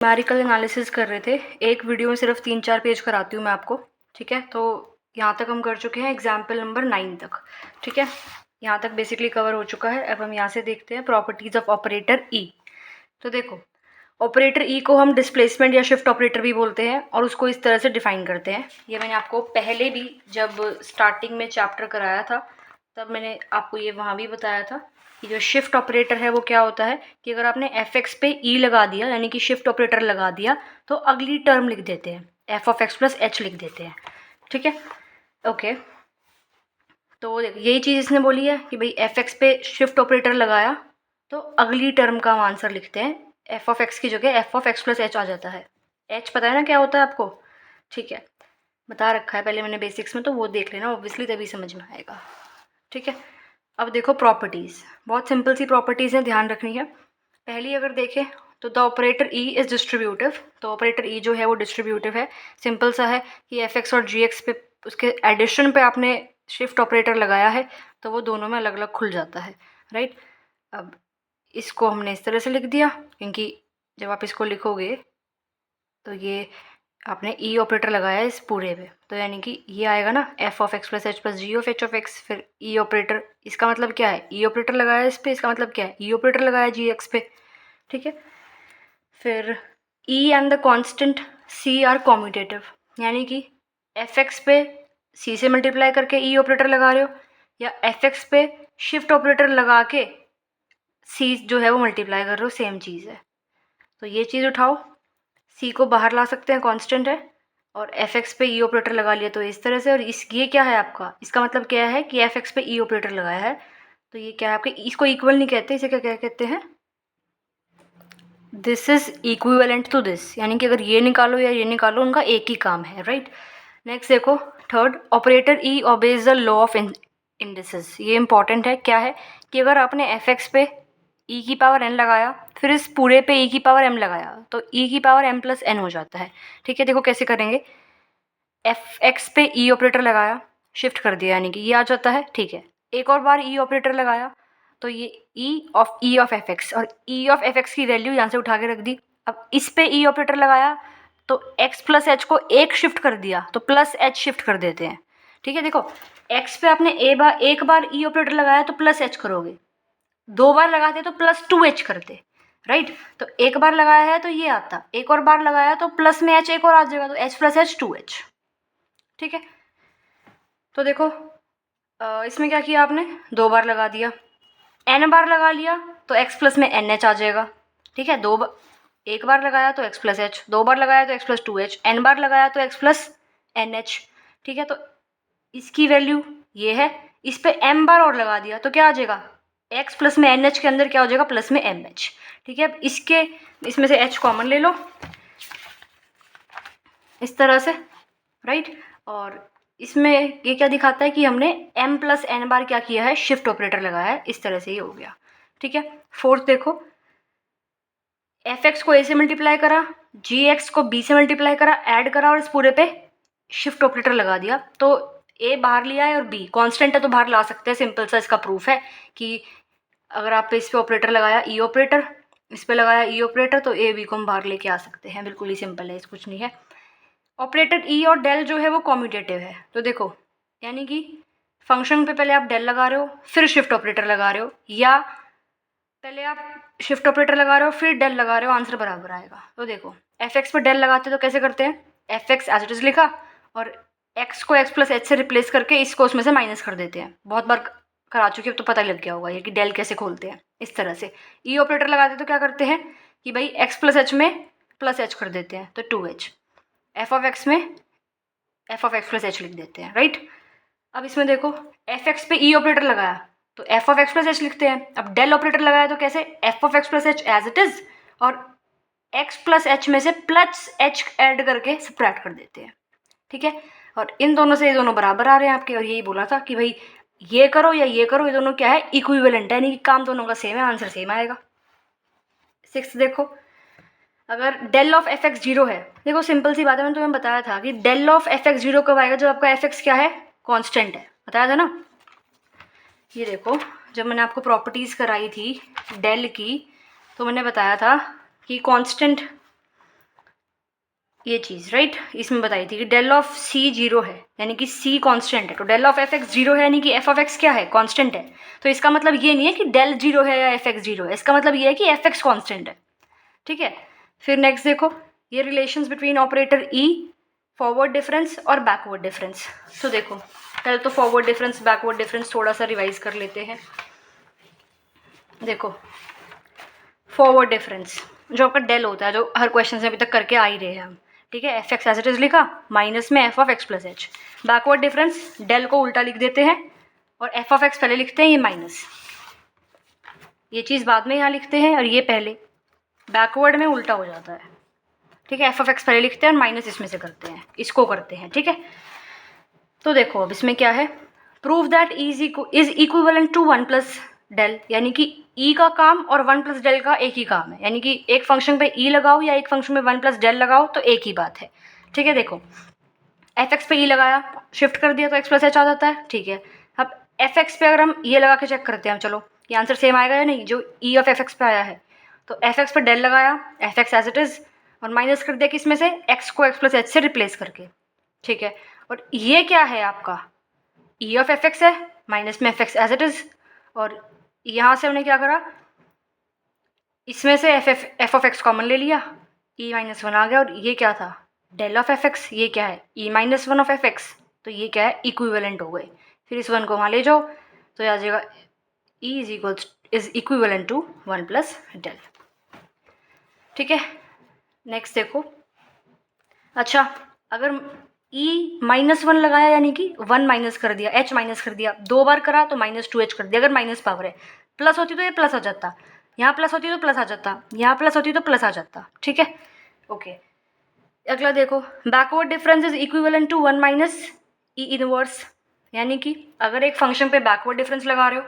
Numerical analysis कर रहे थे। एक वीडियो में सिर्फ 3-4 पेज कराती हूँ मैं आपको, ठीक है। तो यहाँ तक हम कर चुके हैं एग्जाम्पल नंबर 9 तक, ठीक है। यहाँ तक बेसिकली कवर हो चुका है। अब हम यहाँ से देखते हैं प्रॉपर्टीज़ ऑफ ऑपरेटर ई। तो देखो, ऑपरेटर ई को हम डिस्प्लेसमेंट या शिफ्ट ऑपरेटर भी बोलते हैं और उसको इस तरह से डिफाइन करते हैं। ये मैंने आपको पहले भी जब स्टार्टिंग में चैप्टर कराया था तब मैंने आपको ये वहाँ भी बताया था कि जो शिफ्ट ऑपरेटर है वो क्या होता है कि अगर आपने एफ एक्स पे ई लगा दिया यानी कि शिफ्ट ऑपरेटर लगा दिया तो अगली टर्म लिख देते हैं, F of x plus H लिख देते हैं, ठीक है। ओके, तो यही चीज़ इसने बोली है कि भाई एफ एक्स पे शिफ्ट ऑपरेटर लगाया तो अगली टर्म का हम आंसर लिखते हैं, एफ ऑफ एक्स की जगह f of x plus h आ जाता है। एच पता है ना क्या होता है आपको, ठीक है, बता रखा है पहले मैंने बेसिक्स में, तो वो देख लेना ऑब्वियसली, तभी समझ में आएगा, ठीक है। अब देखो प्रॉपर्टीज़, बहुत सिंपल सी प्रॉपर्टीज़ हैं, ध्यान रखनी है। पहली अगर देखें तो the operator E is distributive. तो ऑपरेटर ई जो है वो डिस्ट्रीब्यूटिव है। सिंपल सा है कि एफ एक्स और जी एक्स पे उसके एडिशन पे आपने शिफ्ट ऑपरेटर लगाया है तो वो दोनों में अलग अलग खुल जाता है, राइट। अब इसको हमने इस तरह से लिख दिया क्योंकि जब आप इसको लिखोगे तो ये आपने ई ऑपरेटर लगाया है इस पूरे पे, तो यानी कि ये आएगा ना f of x plus h plus g of h of x. फिर ई ऑपरेटर, इसका मतलब क्या है, ई ऑपरेटर लगाया है इस पे, इसका मतलब क्या है, ई ऑपरेटर लगाया जी एक्स पे, ठीक है। फिर E and the constant c are commutative, यानी कि एफ एक्स पे सी से मल्टीप्लाई करके ई ऑपरेटर लगा रहे हो या एफ एक्स पे शिफ्ट ऑपरेटर लगा के सी जो है वो मल्टीप्लाई कर रहे हो, सेम चीज़ है। तो ये चीज़ उठाओ, सी को बाहर ला सकते हैं, कांस्टेंट है, और एफ एक्स पे ई ऑपरेटर लगा लिया तो इस तरह से। और इस ये क्या है आपका, इसका मतलब क्या है कि एफ एक्स पे ई ऑपरेटर लगाया है तो ये क्या है आपके, इसको इक्वल नहीं कहते, इसे क्या क्या कहते हैं, this is equivalent to this, यानी कि अगर ये निकालो या ये निकालो उनका एक ही काम है, राइट। नेक्स्ट देखो third, operator E obeys the law of indices. ये इंपॉर्टेंट है, क्या है कि अगर आपने एफ एक्स पे ई की पावर एन लगाया फिर इस पूरे पे ई की पावर एम लगाया तो ई की पावर एम प्लस एन हो जाता है, ठीक है। देखो कैसे करेंगे, एफ एक्स पे ई ऑपरेटर लगाया, शिफ्ट कर दिया यानी कि ये आ जाता है, ठीक है। एक और बार ई ऑपरेटर लगाया तो ये ई ऑफ एफ एक्स, और ई ऑफ एफ एक्स की वैल्यू यहाँ से उठा के रख दी। अब इस पे ई ऑपरेटर लगाया तो एक्स प्लस एच को एक शिफ्ट कर दिया तो प्लस एच शिफ्ट कर देते हैं, ठीक है। देखो एक्स पे आपने एक बार ई ऑपरेटर लगाया तो प्लस एच करोगे, दो बार लगाते तो प्लस टू एच करते, राइट। तो एक बार लगाया है तो ये आता, एक और बार लगाया तो प्लस में एच एक और आ जाएगा तो एच प्लस एच 2h, ठीक है। तो देखो इसमें क्या किया आपने, दो बार लगा दिया, एन बार लगा लिया तो एक्स प्लस में एन एच आ जाएगा, ठीक है। एक बार लगाया तो एक्स प्लस एच, दो बार लगाया तो एक्स प्लस 2h, एन बार लगाया तो एक्स प्लस एन एच, ठीक है। तो इसकी वैल्यू ये है, इस पे एम बार और लगा दिया तो क्या आ जाएगा, एक्स प्लस में एन एच के अंदर क्या हो जाएगा, प्लस में एम एच, ठीक है। अब इसमें से एच कॉमन ले लो इस तरह से, राइट। और इसमें ये क्या दिखाता है कि हमने m प्लस एन बार क्या किया है, शिफ्ट ऑपरेटर लगाया है, इस तरह से ये हो गया, ठीक है। फोर्थ देखो, एफ एक्स को a से मल्टीप्लाई करा, जी एक्स को b से मल्टीप्लाई करा, ऐड करा और इस पूरे पे शिफ्ट ऑपरेटर लगा दिया तो a बाहर लिया है और b कांस्टेंट है तो बाहर ला सकते हैं, सिंपल सा इसका प्रूफ है कि अगर आप इस पे ऑपरेटर लगाया ई ऑपरेटर, इस पे लगाया ई ऑपरेटर तो a b को हम बाहर लेके आ सकते हैं, बिल्कुल ही सिंपल है, इस कुछ नहीं है। ऑपरेटर ई और डेल जो है वो कॉम्यूटेटिव है, तो देखो यानी कि फंक्शन पे पहले आप डेल लगा रहे हो फिर शिफ्ट ऑपरेटर लगा रहे हो, या पहले आप शिफ्ट ऑपरेटर लगा रहे हो फिर डेल लगा रहे हो, आंसर बराबर आएगा। तो देखो एफ एक्स पर डेल लगाते तो कैसे करते हैं, f x as it is लिखा और एक्स को एक्स प्लस एच से रिप्लेस करके इसको उसमें से माइनस कर देते हैं, बहुत बार करा चुके, अब तो पता ही लग गया होगा ये कि डेल कैसे खोलते हैं, इस तरह से। ई ऑपरेटर लगाते तो क्या करते हैं कि भाई एक्स प्लस एच में प्लस एच कर देते हैं तो 2h, एफ ऑफ एक्स में f of x plus H लिख देते हैं, राइट। अब इसमें देखो एफ एक्स पे ई ऑपरेटर लगाया तो f of x plus h लिखते हैं, अब डेल ऑपरेटर लगाया तो कैसे, f of x plus h as it is और एक्स प्लस एच में से प्लस एच ऐड करके सब्ट्रैक्ट कर देते हैं, ठीक है। और इन दोनों से ये दोनों बराबर आ रहे हैं आपके, और यही बोला था कि भाई ये करो या ये करो, ये दोनों क्या है, इक्विवेलेंट है, यानी कि काम दोनों का सेम है, आंसर सेम आएगा। सिक्स देखो, अगर del of f x zero है, देखो सिंपल सी बात है, मैंने तुम्हें बताया था कि del of f x zero कब आएगा, जब आपका एफ एक्स क्या है, कांस्टेंट है, बताया था ना। ये देखो जब मैंने आपको प्रॉपर्टीज़ कराई थी डेल की तो मैंने बताया था कि कांस्टेंट ये चीज़ राइट इसमें बताई थी कि डेल ऑफ सी जीरो है यानी कि सी कांस्टेंट है, तो del of f x zero है यानी कि एफ ऑफ एक्स क्या है, कांस्टेंट है। तो इसका मतलब ये नहीं है कि डेल जीरो है या एफ एक्स जीरो है, इसका मतलब ये है कि एफ एक्स कांस्टेंट है। ठीक है, फिर नेक्स्ट देखो ये रिलेशंस बिटवीन ऑपरेटर ई, फॉरवर्ड डिफरेंस और बैकवर्ड डिफरेंस। तो देखो पहले तो फॉरवर्ड डिफरेंस बैकवर्ड डिफरेंस थोड़ा सा रिवाइज कर लेते हैं। देखो फॉरवर्ड डिफरेंस जो आपका डेल होता है, जो हर क्वेश्चन से अभी तक करके आ ही रहे हैं हम, ठीक है, f x as it is लिखा माइनस में f of x plus h. Backward difference del को उल्टा लिख देते हैं और एफ ऑफ एक्स पहले लिखते हैं, ये माइनस, ये चीज़ बाद में यहाँ लिखते हैं और ये पहले बैकवर्ड में उल्टा हो जाता है। ठीक है, एफ ऑफ एक्स पहले लिखते हैं और माइनस इसमें से करते हैं, इसको करते हैं। ठीक है, तो देखो अब इसमें क्या है, prove that is equivalent to one plus del, यानी कि ई का काम और वन प्लस डेल का एक ही काम है, यानी कि एक फंक्शन पे ई लगाओ या एक फंक्शन में वन प्लस डेल लगाओ तो एक ही बात है। ठीक है, देखो एफ एक्स पे ई लगाया, शिफ्ट कर दिया तो एक्स प्लस एच आ जाता है। ठीक है, अब एफ एक्स पे अगर हम ये लगा के चेक करते हैं, चलो ये आंसर सेम आएगा या नहीं जो ई ऑफ एफ एक्स पे आया है। तो एफ एक्स पे डेल लगाया, f x as it is, और माइनस कर दिया किस में से, एक्स को एक्स प्लस एच से रिप्लेस करके। ठीक है, और ये क्या है आपका ई ऑफ एफ एक्स है, माइनस में f x as it is, और यहाँ से हमने क्या करा, इसमें से एफ ऑफ एक्स कॉमन ले लिया, ई माइनस वन आ गया, और ये क्या था डेल ऑफ एफ एक्स, ये क्या है e minus one of f x, तो ये क्या है इक्विवेलेंट हो गए। फिर इस वन को वहाँ ले जाओ तो आ जाएगा E is equivalent to one plus del. ठीक है, नेक्स्ट देखो, अच्छा अगर ई माइनस वन लगाया यानी कि वन माइनस कर दिया, एच माइनस कर दिया, दो बार करा तो माइनस टू एच कर दिया, अगर माइनस पावर है, प्लस होती तो ये प्लस आ जाता, यहाँ प्लस होती तो प्लस आ जाता, यहाँ प्लस होती तो प्लस आ जाता। ठीक है, ओके, अगला देखो backward difference is equivalent to one minus E inverse, यानी कि अगर एक फंक्शन पे बैकवर्ड डिफरेंस लगा रहे हो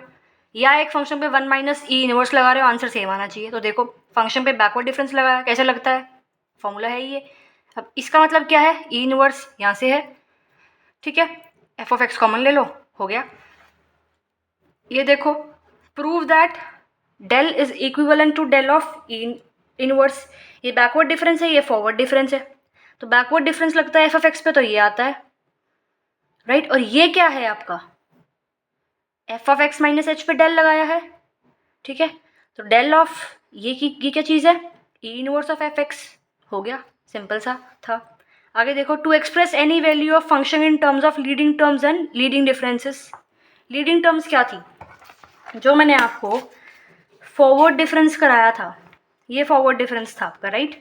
या एक फंक्शन पे वन माइनस ई इनवर्स लगा रहे हो, आंसर सेम आना चाहिए। तो देखो फंक्शन पे बैकवर्ड डिफरेंस लगाया, कैसे लगता है, फॉर्मूला है ये। अब इसका मतलब क्या है, ई इनवर्स यहाँ से है। ठीक है, एफ ऑफ एक्स कॉमन ले लो, हो गया। ये देखो prove that del is equivalent to del of inverse, ये बैकवर्ड डिफरेंस है, ये फॉरवर्ड डिफरेंस है, तो बैकवर्ड डिफरेंस लगता है एफ ऑफ एक्स पे तो ये आता है राइट। और ये क्या है आपका F of x minus H पे डेल लगाया है। ठीक है, तो डेल ऑफ ये क्या चीज़ है, E inverse of f x, हो गया, सिंपल सा था। आगे देखो to express any value of function in terms of leading terms and leading differences. Leading terms क्या थी, जो मैंने आपको फॉरवर्ड डिफरेंस कराया था, ये फॉरवर्ड डिफरेंस था आपका राइट।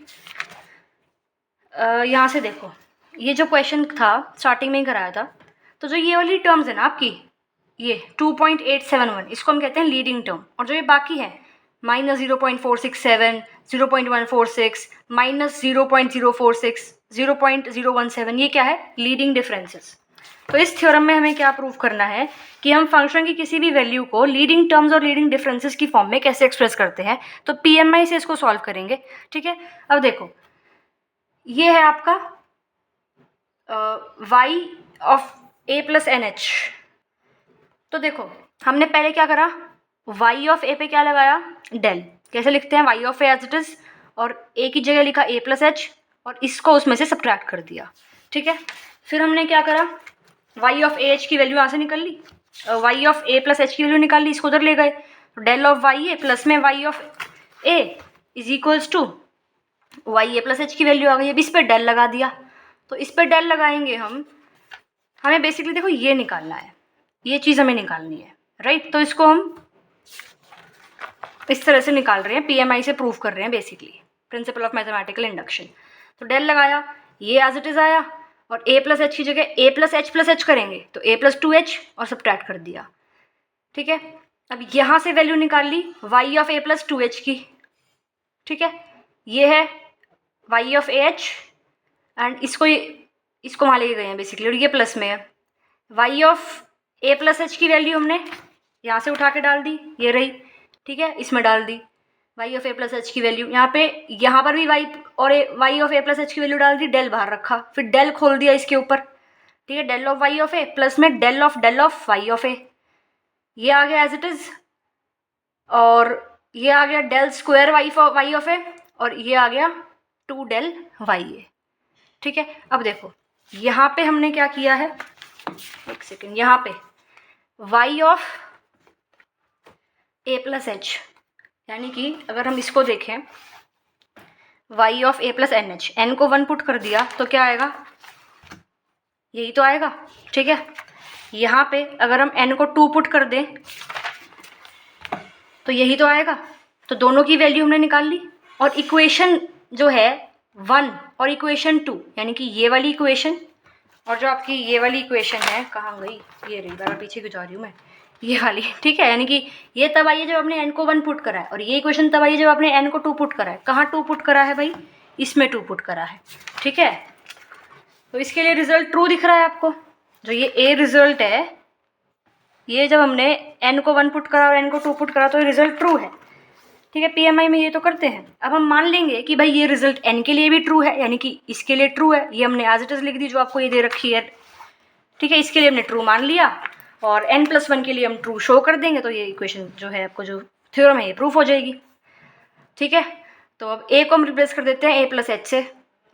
यहाँ से देखो ये जो क्वेश्चन था स्टार्टिंग में ही कराया था, तो जो ये वाली टर्म्स है ना आपकी, ये 2.871 इसको हम कहते हैं लीडिंग टर्म, और जो ये बाकी है माइनस 0.467, 0.146, माइनस 0.046, 0.017, ये क्या है लीडिंग डिफरेंसेस। तो इस थ्योरम में हमें क्या प्रूव करना है कि हम फंक्शन की किसी भी वैल्यू को लीडिंग टर्म्स और लीडिंग डिफरेंसेस की फॉर्म में कैसे एक्सप्रेस करते हैं, तो पीएमआई से इसको सॉल्व करेंगे। ठीक है, अब देखो ये है आपका y of a plus n h. तो देखो हमने पहले क्या करा, y ऑफ a पे क्या लगाया डेल, कैसे लिखते हैं y of a as it is, और a की जगह लिखा a प्लस एच और इसको उसमें से सब्ट्रैक्ट कर दिया। ठीक है, फिर हमने क्या करा, y ऑफ a h की वैल्यू यहाँ से निकल ली, y of a plus h की वैल्यू निकाल ली, इसको उधर ले गए, तो del of y a plus में y of a is equals to y a plus h की वैल्यू आ गई। अब इस पर डेल लगा दिया, तो इस पर डेल लगाएंगे हमें बेसिकली देखो ये निकालना है, ये चीज़ हमें निकालनी है राइट। तो इसको हम इस तरह से निकाल रहे हैं, पीएमआई से प्रूव कर रहे हैं basically, principle of mathematical induction. तो डेल लगाया, ये एज इट इज़ आया, और a प्लस एच की जगह a प्लस एच करेंगे तो a प्लस टू एच और सब्ट्रैक्ट कर दिया। ठीक है, अब यहाँ से वैल्यू निकाल ली y of a plus two H की। ठीक है, ये है y of a h and इसको वहाँ ले गए हैं बेसिकली, और ये प्लस में है y of a plus h की वैल्यू हमने यहाँ से उठा के डाल दी, ये रही। ठीक है, इसमें डाल दी y of a plus h की वैल्यू, यहाँ पर भी y of a plus h की वैल्यू डाल दी, डेल बाहर रखा, फिर डेल खोल दिया इसके ऊपर। ठीक है, del of y of a plus में del of y of a, ये आ गया एज इट इज़, और ये आ गया del square y of a, और ये आ गया 2 डेल y a। ठीक है, अब देखो यहाँ पे हमने क्या किया है, एक सेकेंड, यहाँ पे y of a plus h, यानी कि अगर हम इसको देखें y of a plus n h, n को 1 पुट कर दिया तो क्या आएगा, यही तो आएगा। ठीक है, यहाँ पे अगर हम n को 2 पुट कर दें तो यही तो आएगा। तो दोनों की वैल्यू हमने निकाल ली, और इक्वेशन जो है 1 और इक्वेशन 2, यानी कि ये वाली इक्वेशन और जो आपकी ये वाली इक्वेशन है, कहाँ गई, ये रही, बार पीछे क्यों जा रही हूँ मैं, ये वाली। ठीक है, यानी कि ये तब आई है जब आपने n को 1 पुट करा है, और ये इक्वेशन तब आई है जब आपने n को 2 पुट करा है। कहाँ 2 पुट करा है भाई, इसमें 2 पुट करा है। ठीक है, तो इसके लिए रिजल्ट ट्रू दिख रहा है आपको। जो ये ए रिजल्ट है, ये जब हमने n को 1 पुट करा और n को 2 पुट करा तो ये रिजल्ट ट्रू है। ठीक है, PMI में ये तो करते हैं। अब हम मान लेंगे कि भाई ये रिजल्ट n के लिए भी ट्रू है, यानी कि इसके लिए ट्रू है। ये हमने एज इट इज लिख दी जो आपको ये दे रखी है। ठीक है, इसके लिए हमने ट्रू मान लिया, और n+1 के लिए हम ट्रू शो कर देंगे, तो ये इक्वेशन जो है आपको जो थ्योरम है ये प्रूफ हो जाएगी। ठीक है, तो अब a को हम रिप्लेस कर देते हैं a प्लस एच से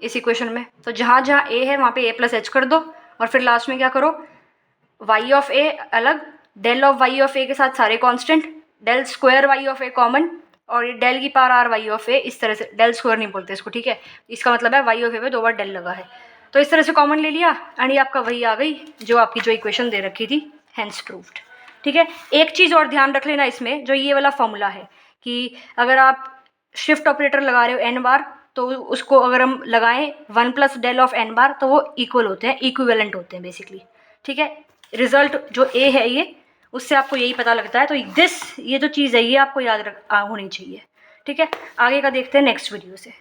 इस इक्वेशन में। तो जहाँ जहाँ a है वहाँ पे a प्लस एच कर दो, और फिर लास्ट में क्या करो, y ऑफ a अलग, del of y of a के साथ सारे constant, del square y of a common, और ये डेल की power r y of a, इस तरह से, डेल स्क्वायर नहीं बोलते इसको। ठीक है, इसका मतलब है y ऑफ a पे 2 बार डेल लगा है, तो इस तरह से कॉमन ले लिया, एंड ये आपका वही आ गई जो आपकी जो इक्वेशन दे रखी थी, हेंस प्रूव्ड। ठीक है, एक चीज़ और ध्यान रख लेना इसमें, जो ये वाला फॉर्मूला है कि अगर आप शिफ्ट ऑपरेटर लगा रहे हो n बार, तो उसको अगर हम लगाएं 1 प्लस डेल ऑफ n बार, तो वो इक्वल होते हैं, इक्विवेलेंट होते हैं बेसिकली। ठीक है, रिजल्ट जो a है ये, उससे आपको यही पता लगता है। तो ये जो चीज़ है ये आपको याद होनी चाहिए। ठीक है, आगे का देखते हैं नेक्स्ट वीडियो से।